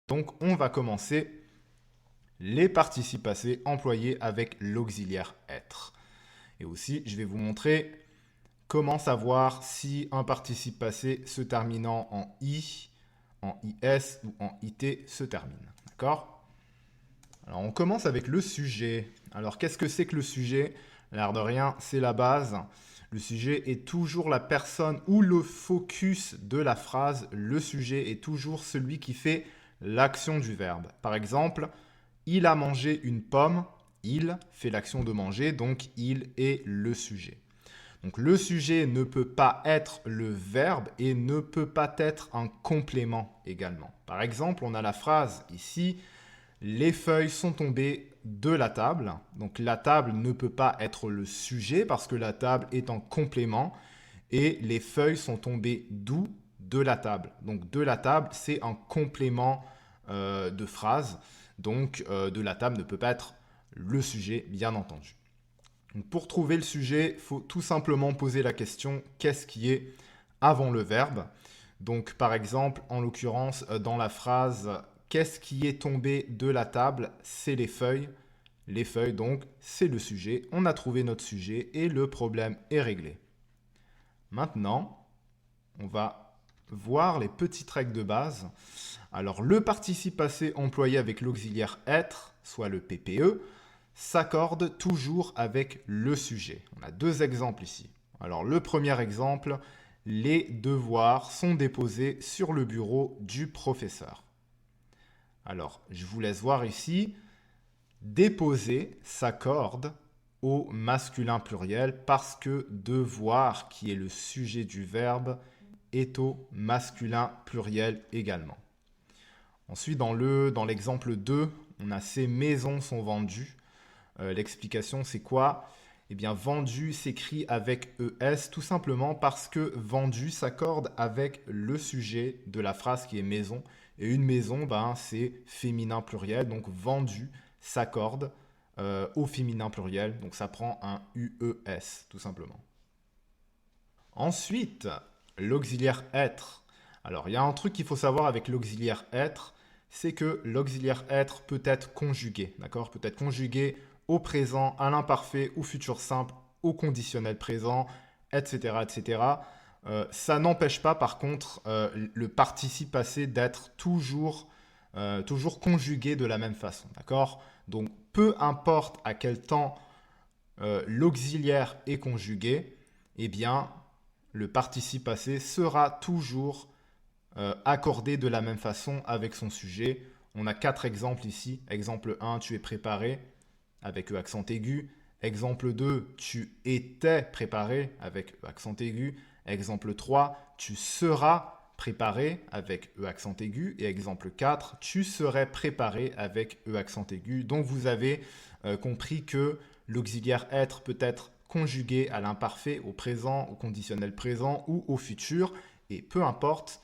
Donc, on va commencer les participes passés employés avec l'auxiliaire être. Et aussi, je vais vous montrer comment savoir si un participe passé se terminant en i, en is ou en it se termine. D'accord? Alors, on commence avec le sujet. Alors, qu'est-ce que c'est que le sujet? L'air de rien, c'est la base. Le sujet est toujours la personne ou le focus de la phrase. Le sujet est toujours celui qui fait l'action du verbe. Par exemple, il a mangé une pomme. Il fait l'action de manger, donc il est le sujet. Donc le sujet ne peut pas être le verbe et ne peut pas être un complément également. Par exemple, on a la phrase ici, les feuilles sont tombées de la table. Donc la table ne peut pas être le sujet parce que la table est en complément et les feuilles sont tombées d'où? De la table. Donc de la table, c'est un complément de phrase. Donc de la table ne peut pas être le sujet, bien entendu. Donc, pour trouver le sujet, il faut tout simplement poser la question qu'est-ce qui est avant le verbe. Donc par exemple, en l'occurrence, dans la phrase qu'est-ce qui est tombé de la table? C'est les feuilles. Les feuilles, donc, c'est le sujet. On a trouvé notre sujet et le problème est réglé. Maintenant, on va voir les petites règles de base. Alors, le participe passé employé avec l'auxiliaire être, soit le PPE, s'accorde toujours avec le sujet. On a deux exemples ici. Alors, le premier exemple, les devoirs sont déposés sur le bureau du professeur. Alors, je vous laisse voir ici. Déposer s'accorde au masculin pluriel parce que devoir, qui est le sujet du verbe, est au masculin pluriel également. Ensuite, dans l'exemple 2, on a ces maisons sont vendues. L'explication, c'est quoi? Eh bien, vendu s'écrit avec ES tout simplement parce que vendu s'accorde avec le sujet de la phrase qui est maison. Et une maison, c'est féminin pluriel. Donc, vendu s'accorde au féminin pluriel. Donc, ça prend un UES tout simplement. Ensuite, l'auxiliaire être. Alors, il y a un truc qu'il faut savoir avec l'auxiliaire être, c'est que l'auxiliaire être peut être conjugué, d'accord? Peut être conjugué au présent, à l'imparfait, au futur simple, au conditionnel présent, etc., etc. Ça n'empêche pas, par contre, le participe passé d'être toujours conjugué de la même façon, d'accord? Donc, peu importe à quel temps l'auxiliaire est conjugué, eh bien, le participe passé sera toujours accordé de la même façon avec son sujet. On a 4 exemples ici. Exemple 1, tu es préparé avec E accent aigu. Exemple 2, tu étais préparé avec E accent aigu. Exemple 3, tu seras préparé avec E accent aigu. Et exemple 4, tu serais préparé avec E accent aigu. Donc vous avez compris que l'auxiliaire être peut être conjugué à l'imparfait, au présent, au conditionnel présent ou au futur. Et peu importe,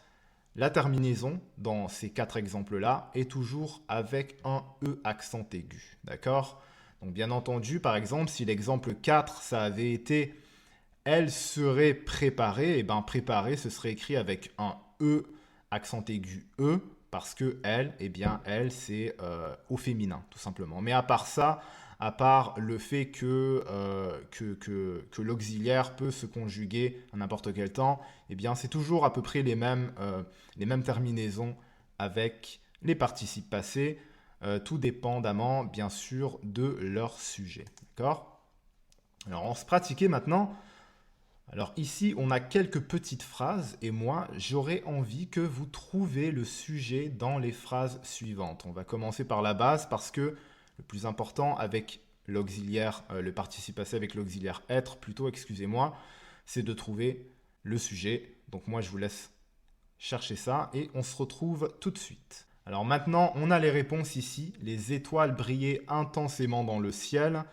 la terminaison dans ces 4 exemples-là est toujours avec un E accent aigu. D'accord? Donc bien entendu, par exemple, si l'exemple 4, ça avait été elle serait préparée, et bien préparée, ce serait écrit avec un E accent aigu E, parce que elle, eh bien elle, c'est au féminin, tout simplement. Mais à part ça, à part le fait que l'auxiliaire peut se conjuguer à n'importe quel temps, eh bien c'est toujours à peu près les mêmes terminaisons avec les participes passés, tout dépendamment bien sûr de leur sujet. D'accord? Alors on se pratiquer maintenant. Alors ici, on a quelques petites phrases et moi, j'aurais envie que vous trouviez le sujet dans les phrases suivantes. On va commencer par la base parce que le plus important avec l'auxiliaire, le participe passé avec l'auxiliaire être plutôt, excusez-moi, c'est de trouver le sujet. Donc moi, je vous laisse chercher ça et on se retrouve tout de suite. Alors maintenant, on a les réponses ici. Les étoiles brillaient intensément dans le ciel.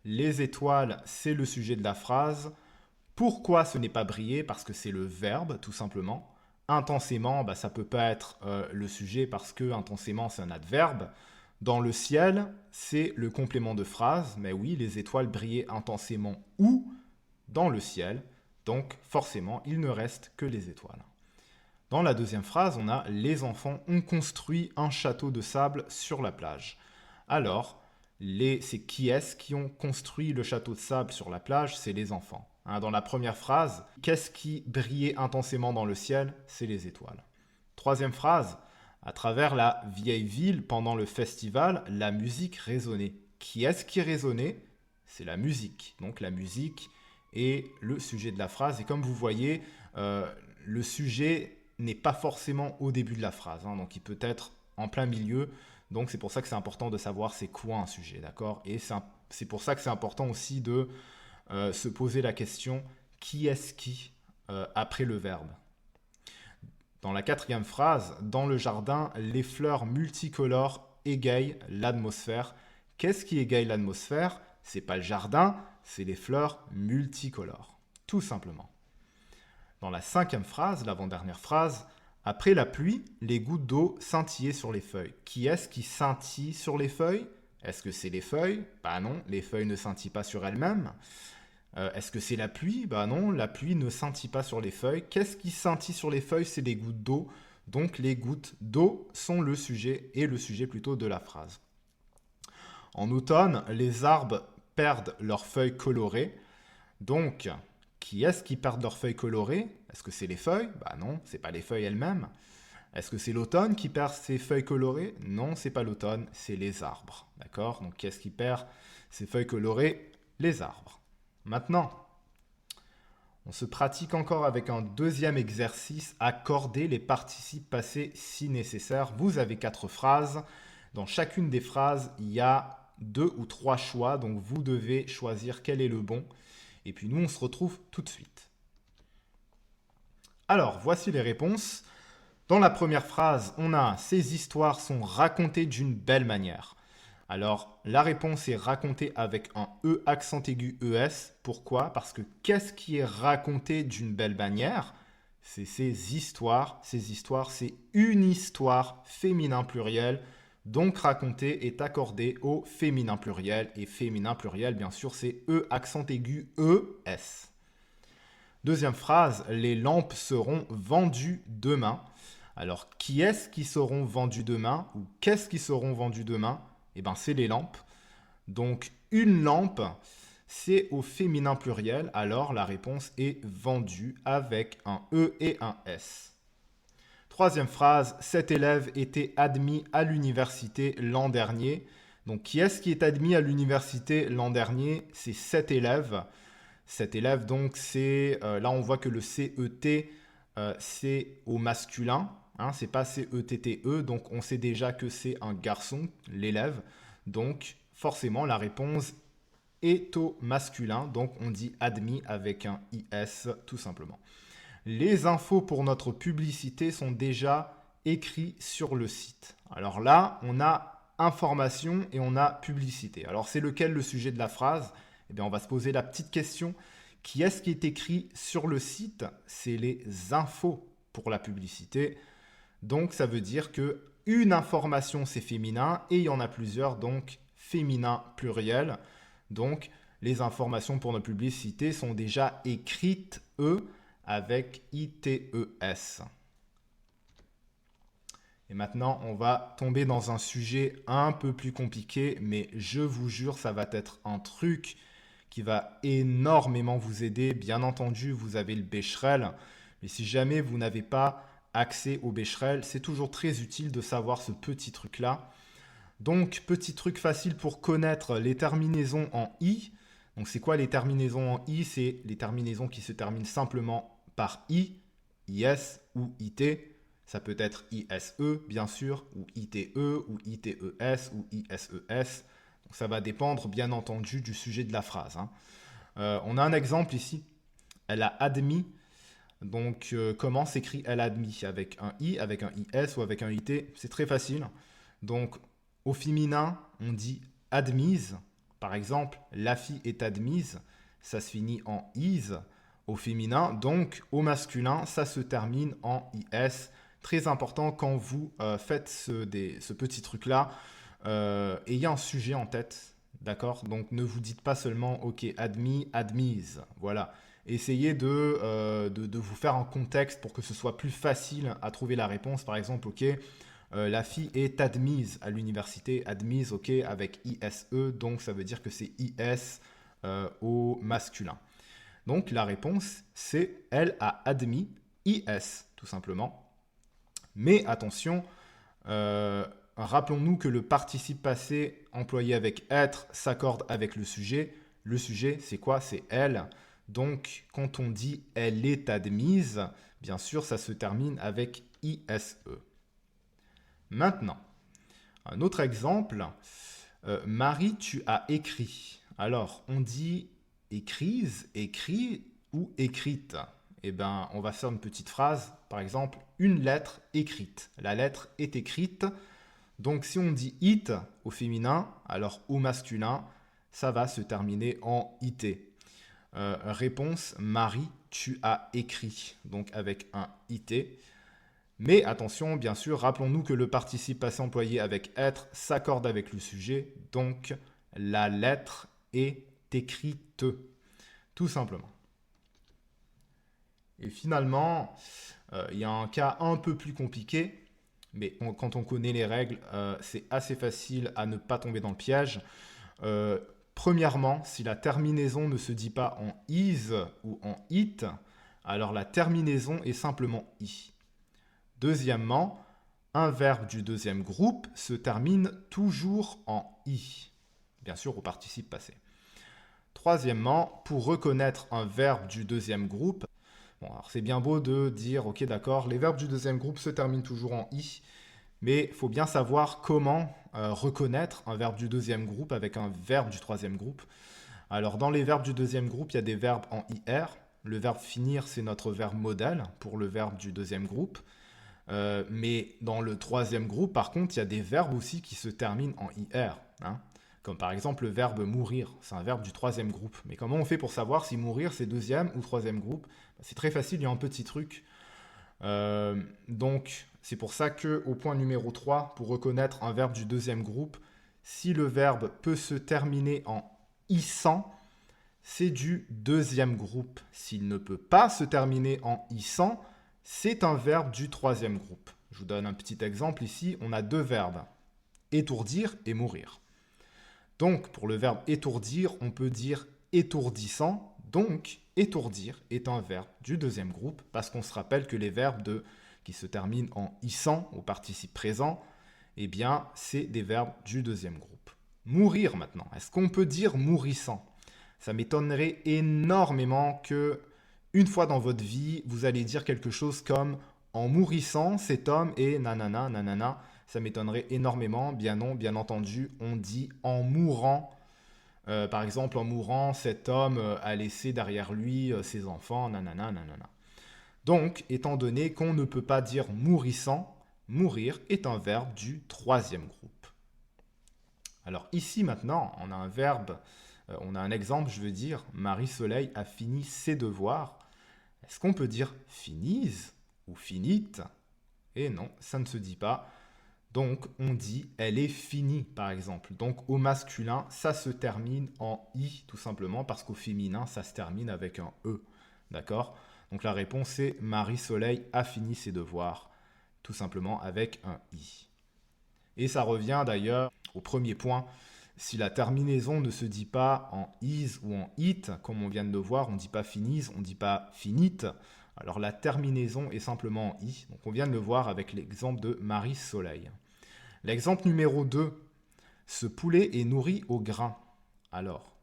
Les étoiles, c'est le sujet de la phrase. Pourquoi ce n'est pas briller? Parce que c'est le verbe, tout simplement. Intensément, ça ne peut pas être le sujet parce que intensément, c'est un adverbe. Dans le ciel, c'est le complément de phrase. Mais oui, les étoiles brillaient intensément où? Dans le ciel. Donc, forcément, il ne reste que les étoiles. Dans la deuxième phrase, on a « Les enfants ont construit un château de sable sur la plage ». Alors, c'est qui est-ce qui ont construit le château de sable sur la plage? C'est les enfants. Hein, dans la première phrase, qu'est-ce qui brillait intensément dans le ciel? C'est les étoiles. Troisième phrase, à travers la vieille ville, pendant le festival, la musique résonnait. Qui est-ce qui résonnait? C'est la musique. Donc la musique est le sujet de la phrase. Et comme vous voyez, le sujet n'est pas forcément au début de la phrase. Hein, donc il peut être en plein milieu. Donc c'est pour ça que c'est important de savoir c'est quoi un sujet, d'accord? Et c'est pour ça que c'est important aussi de se poser la question qui est-ce qui après le verbe. Dans la quatrième phrase, dans le jardin, les fleurs multicolores égayent l'atmosphère. Qu'est-ce qui égaye l'atmosphère? C'est pas le jardin, c'est les fleurs multicolores, tout simplement. Dans la cinquième phrase, l'avant-dernière phrase, après la pluie, les gouttes d'eau scintillaient sur les feuilles. Qui est-ce qui scintille sur les feuilles? Est-ce que c'est les feuilles? Bah non, les feuilles ne scintillent pas sur elles-mêmes. Est-ce que c'est la pluie? Bah non, la pluie ne scintille pas sur les feuilles. Qu'est-ce qui scintille sur les feuilles? C'est les gouttes d'eau. Donc les gouttes d'eau sont le sujet, et le sujet plutôt de la phrase. En automne, les arbres perdent leurs feuilles colorées. Donc, qui est-ce qui perd leurs feuilles colorées? Est-ce que c'est les feuilles? Bah non, c'est pas les feuilles elles-mêmes. Est-ce que c'est l'automne qui perd ses feuilles colorées? Non, c'est pas l'automne, c'est les arbres. D'accord? Donc, qui est-ce qui perd ses feuilles colorées? Les arbres. Maintenant, on se pratique encore avec un deuxième exercice, accorder les participes passés si nécessaire. Vous avez 4 phrases. Dans chacune des phrases, il y a 2 ou 3 choix, donc vous devez choisir quel est le bon. Et puis nous, on se retrouve tout de suite. Alors, voici les réponses. Dans la première phrase, on a « Ces histoires sont racontées d'une belle manière ». Alors, la réponse est racontée avec un E accent aigu ES. Pourquoi? Parce que qu'est-ce qui est raconté d'une belle manière? C'est ces histoires. Ces histoires, c'est une histoire féminin pluriel. Donc, raconter est accordé au féminin pluriel. Et féminin pluriel, bien sûr, c'est E accent aigu ES. Deuxième phrase, les lampes seront vendues demain. Alors, qui est-ce qui seront vendues demain? Ou qu'est-ce qui seront vendues demain? Eh bien, c'est les lampes. Donc, une lampe, c'est au féminin pluriel. Alors, la réponse est vendue avec un E et un S. Troisième phrase, cet élève était admis à l'université l'an dernier. Donc, qui est-ce qui est admis à l'université l'an dernier? C'est cet élève. Cet élève, donc, c'est... là, on voit que le CET, c'est au masculin. Hein, c'est pas CETTE, donc on sait déjà que c'est un garçon, l'élève. Donc, forcément, la réponse est au masculin. Donc, on dit admis avec un IS, tout simplement. Les infos pour notre publicité sont déjà écrites sur le site. Alors là, on a information et on a publicité. Alors, c'est lequel le sujet de la phrase? Eh bien, on va se poser la petite question. Qui est-ce qui est écrit sur le site? C'est les infos pour la publicité. Donc, ça veut dire que une information, c'est féminin et il y en a plusieurs, donc féminin pluriel. Donc, les informations pour nos publicités sont déjà écrites, avec ITES. Et maintenant, on va tomber dans un sujet un peu plus compliqué, mais je vous jure, ça va être un truc qui va énormément vous aider. Bien entendu, vous avez le Becherel, mais si jamais vous n'avez pas accès au Becherel, c'est toujours très utile de savoir ce petit truc-là. Donc, petit truc facile pour connaître les terminaisons en I. Donc, c'est quoi les terminaisons en I? C'est les terminaisons qui se terminent simplement par I, IS ou IT. Ça peut être ISE, bien sûr, ou ITE, ou ITES, ou ISES. Donc, ça va dépendre, bien entendu, du sujet de la phrase. Hein. On a un exemple ici. Elle a admis. Donc, comment s'écrit elle a admis? Avec un I, avec un IS ou avec un IT? C'est très facile. Donc, au féminin, on dit admise. Par exemple, la fille est admise. Ça se finit en is au féminin. Donc, au masculin, ça se termine en IS. Très important quand vous faites ce petit truc-là. Ayez un sujet en tête. D'accord? Donc, ne vous dites pas seulement, OK, admis, admise. Voilà. essayez de vous faire un contexte pour que ce soit plus facile à trouver la réponse. Par exemple, ok, la fille est admise à l'université, admise, ok, avec ISE, donc ça veut dire que c'est IS au masculin. Donc la réponse, c'est elle a admis IS, tout simplement. Mais attention, rappelons-nous que le participe passé employé avec être s'accorde avec le sujet. Le sujet, c'est quoi? C'est elle. Donc, quand on dit elle est admise, bien sûr, ça se termine avec ISE. Maintenant, un autre exemple. Marie, tu as écrit. Alors, on dit écrise, écrit ou écrite. Eh bien, on va faire une petite phrase. Par exemple, une lettre écrite. La lettre est écrite. Donc, si on dit it au féminin, alors au masculin, ça va se terminer en it. Réponse, Marie, tu as écrit. Donc, avec un it. Mais attention, bien sûr, rappelons-nous que le participe passé employé avec être s'accorde avec le sujet. Donc, la lettre est écrite. Tout simplement. Et finalement, il y a un cas un peu plus compliqué. Mais quand on connaît les règles, c'est assez facile à ne pas tomber dans le piège. Premièrement, si la terminaison ne se dit pas en is ou en it, alors la terminaison est simplement i. Deuxièmement, un verbe du deuxième groupe se termine toujours en i, bien sûr au participe passé. Troisièmement, pour reconnaître un verbe du deuxième groupe, bon, alors c'est bien beau de dire, ok d'accord, les verbes du deuxième groupe se terminent toujours en i, mais il faut bien savoir comment reconnaître un verbe du deuxième groupe avec un verbe du troisième groupe. Alors dans les verbes du deuxième groupe, il y a des verbes en ir. Le verbe finir, c'est notre verbe modèle pour le verbe du deuxième groupe. Mais dans le troisième groupe, par contre, il y a des verbes aussi qui se terminent en ir. Hein, comme par exemple le verbe mourir, c'est un verbe du troisième groupe. Mais comment on fait pour savoir si mourir c'est deuxième ou troisième groupe? C'est très facile, il y a un petit truc. Donc, c'est pour ça qu'au point numéro 3, pour reconnaître un verbe du deuxième groupe, si le verbe peut se terminer en issant, c'est du deuxième groupe. S'il ne peut pas se terminer en issant, c'est un verbe du troisième groupe. Je vous donne un petit exemple ici. On a deux verbes, étourdir et mourir. Donc, pour le verbe étourdir, on peut dire étourdissant. Donc, étourdir est un verbe du deuxième groupe parce qu'on se rappelle que les verbes qui se terminent en issant au participe présent, eh bien, c'est des verbes du deuxième groupe. Mourir maintenant. Est-ce qu'on peut dire mourissant? Ça m'étonnerait énormément que une fois dans votre vie, vous allez dire quelque chose comme « en mourissant, cet homme est nanana, nanana ». Ça m'étonnerait énormément. Bien non, bien entendu, on dit « en mourant ». Par exemple, en mourant, cet homme a laissé derrière lui ses enfants, nanana, nanana. Donc, étant donné qu'on ne peut pas dire « mourissant », mourir est un verbe du troisième groupe. Alors ici maintenant, on a un verbe, on a un exemple, je veux dire, Marie-Soleil a fini ses devoirs. Est-ce qu'on peut dire finise ou finite? Et non, ça ne se dit pas. Donc, on dit elle est finie, par exemple. Donc, au masculin, ça se termine en i, tout simplement, parce qu'au féminin, ça se termine avec un e. D'accord? Donc, la réponse est Marie-Soleil a fini ses devoirs, tout simplement avec un i. Et ça revient d'ailleurs au premier point. Si la terminaison ne se dit pas en is ou en it, comme on vient de le voir, on ne dit pas finise, on ne dit pas finite. Alors la terminaison est simplement en i. Donc on vient de le voir avec l'exemple de Marie-Soleil. L'exemple numéro 2. Ce poulet est nourri au grain. Alors,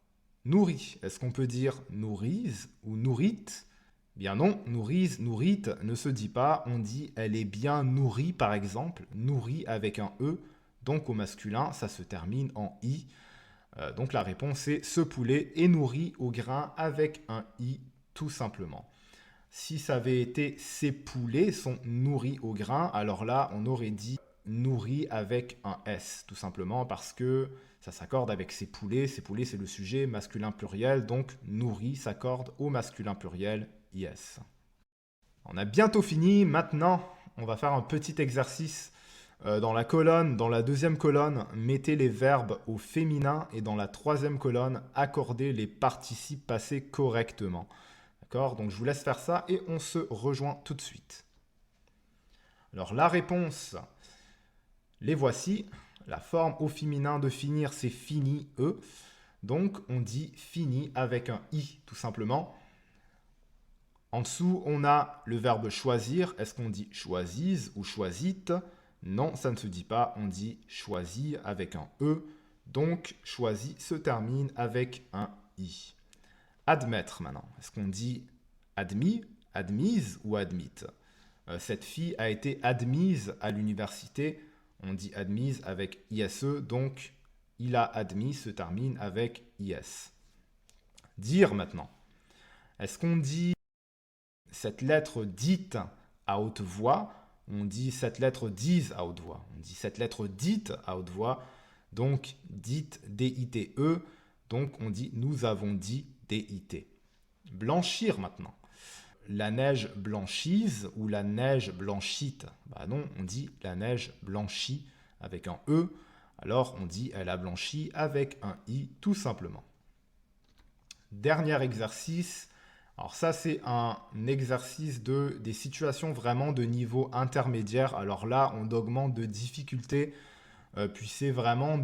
nourri, est-ce qu'on peut dire nourrise ou nourrite? Bien non, nourrise, nourrite ne se dit pas. On dit elle est bien nourrie, par exemple. Nourrie avec un e. Donc au masculin, ça se termine en i. Donc la réponse est ce poulet est nourri au grain avec un i, tout simplement. Si ça avait été ces poulets sont nourris au grain, alors là, on aurait dit nourri avec un s, tout simplement parce que ça s'accorde avec ces poulets. Ces poulets, c'est le sujet masculin pluriel, donc nourri s'accorde au masculin pluriel is. On a bientôt fini. Maintenant, on va faire un petit exercice. Dans la deuxième colonne, mettez les verbes au féminin et dans la troisième colonne, accordez les participes passés correctement. D'accord? Donc je vous laisse faire ça et on se rejoint tout de suite. Alors la réponse, les voici. La forme au féminin de finir, c'est fini, e. Donc on dit fini avec un i, tout simplement. En dessous, on a le verbe choisir. Est-ce qu'on dit choisise ou choisite? Non, ça ne se dit pas. On dit choisit avec un e. Donc choisi se termine avec un i. Admettre maintenant. Est-ce qu'on dit admis, admise ou admite? Cette fille a été admise à l'université. On dit admise avec ISE, donc il a admis se termine avec IS. Dire maintenant. Est-ce qu'on dit cette lettre dite à haute voix? On dit cette lettre dise à haute voix. On dit cette lettre dite à haute voix. Donc dite, D-I-T-E. Donc on dit nous avons dit D-I-T. Blanchir maintenant. La neige blanchise ou la neige blanchite? Bah non, on dit la neige blanchit avec un E. Alors on dit elle a blanchi avec un I tout simplement. Dernier exercice. Alors ça c'est un exercice des situations vraiment de niveau intermédiaire. Alors là on augmente de difficulté. Puis c'est vraiment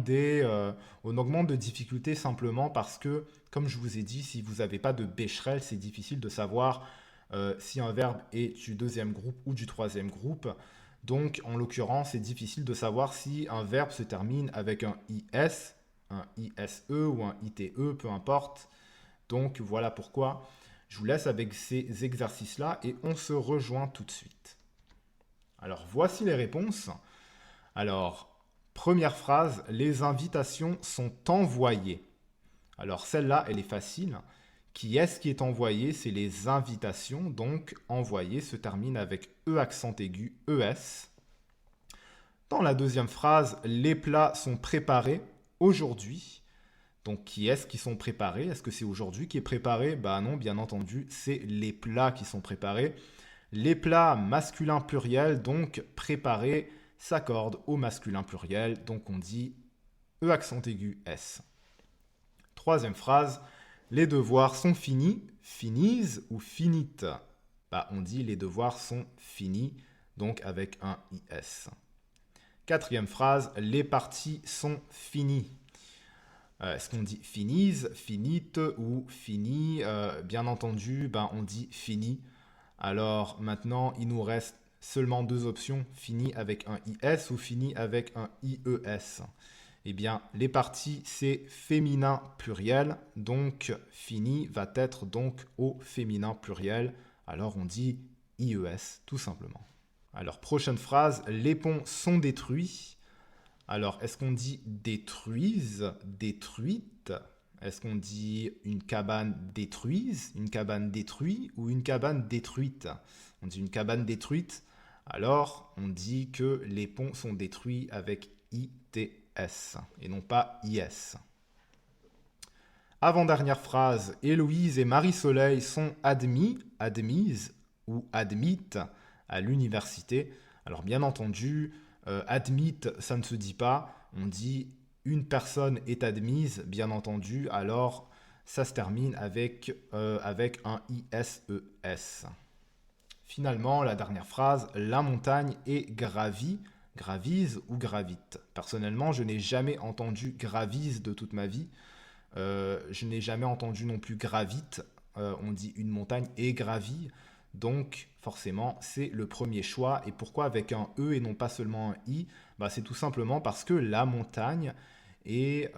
on augmente de difficulté simplement parce que, comme je vous ai dit, si vous n'avez pas de Becherel, c'est difficile de savoir si un verbe est du deuxième groupe ou du troisième groupe. Donc, en l'occurrence, c'est difficile de savoir si un verbe se termine avec un IS, un ISE ou un ITE, peu importe. Donc, voilà pourquoi je vous laisse avec ces exercices-là et on se rejoint tout de suite. Alors, voici les réponses. Alors, première phrase, les invitations sont envoyées. Alors celle-là, elle est facile. Qui est-ce qui est envoyé? C'est les invitations. Donc envoyé se termine avec E accent aigu, ES. Dans la deuxième phrase, les plats sont préparés aujourd'hui. Donc qui est-ce qui sont préparés? Est-ce que c'est aujourd'hui qui est préparé? Bah non, bien entendu, c'est les plats qui sont préparés. Les plats masculin pluriel, donc préparés, s'accorde au masculin pluriel, donc on dit E accent aigu S. Troisième phrase, les devoirs sont finis, finissent ou finites? Bah, on dit les devoirs sont finis, donc avec un IS. Quatrième phrase, les parties sont finies. Est-ce qu'on dit finissent, finite ou fini? Bien entendu, bah, on dit fini. Alors maintenant, il nous reste seulement deux options, fini avec un IS ou fini avec un IES. Eh bien, les parties, c'est féminin pluriel, donc fini va être donc au féminin pluriel. Alors on dit IES, tout simplement. Alors, prochaine phrase, les ponts sont détruits. Alors, est-ce qu'on dit détruisent, détruite? Est-ce qu'on dit une cabane détruise, une cabane détruite ou une cabane détruite? On dit une cabane détruite. Alors, on dit que les ponts sont détruits avec ITS et non pas IS. Avant-dernière phrase, Héloïse et Marie-Soleil sont admis, admises ou admites à l'université. Alors, bien entendu, admit, ça ne se dit pas. On dit une personne est admise, bien entendu. Alors, ça se termine avec un ISES. Finalement, la dernière phrase, la montagne est gravie, gravise ou gravite. Personnellement, je n'ai jamais entendu gravise de toute ma vie. Je n'ai jamais entendu non plus gravite. On dit une montagne est gravie. Donc, forcément, c'est le premier choix. Et pourquoi avec un E et non pas seulement un I? Bah, c'est tout simplement parce que la montagne est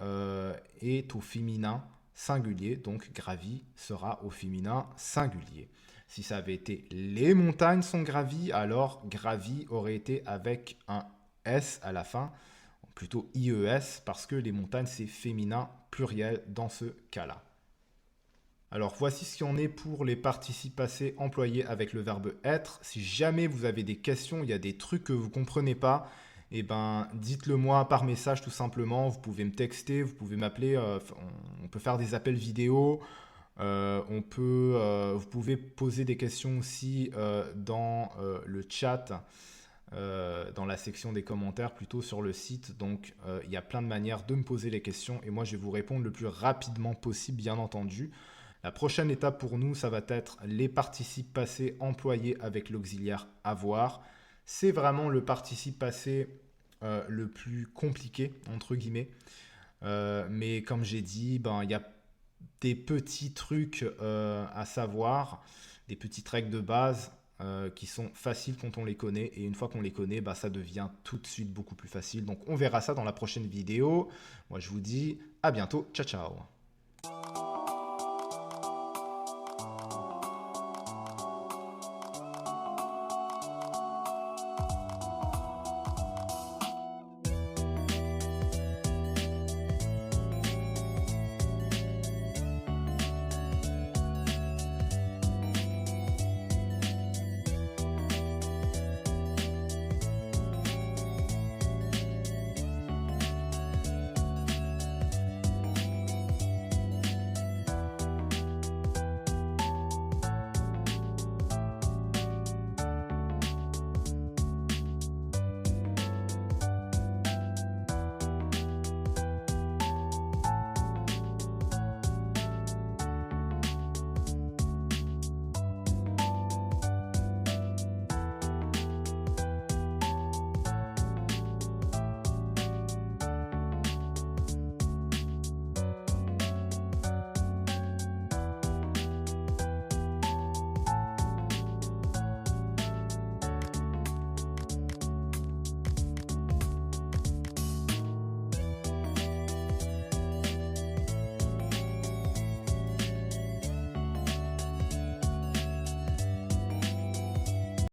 au féminin singulier. Donc, gravie sera au féminin singulier. Si ça avait été les montagnes sont gravies, alors gravi aurait été avec un S à la fin, plutôt IES, parce que les montagnes, c'est féminin pluriel dans ce cas-là. Alors voici ce qu'il en est pour les participes passés employés avec le verbe être. Si jamais vous avez des questions, il y a des trucs que vous ne comprenez pas, eh ben, dites-le moi par message tout simplement. Vous pouvez me texter, vous pouvez m'appeler, on peut faire des appels vidéo. Vous pouvez poser des questions aussi dans le chat, dans la section des commentaires, plutôt sur le site. Donc, il y a plein de manières de me poser les questions et moi, je vais vous répondre le plus rapidement possible, bien entendu. La prochaine étape pour nous, ça va être les participes passés employés avec l'auxiliaire avoir. C'est vraiment le participe passé le plus compliqué, entre guillemets. Mais comme j'ai dit, ben, il y a des petits trucs à savoir, des petites règles de base qui sont faciles quand on les connaît. Et une fois qu'on les connaît, bah, ça devient tout de suite beaucoup plus facile. Donc on verra ça dans la prochaine vidéo. Moi je vous dis à bientôt. Ciao ciao.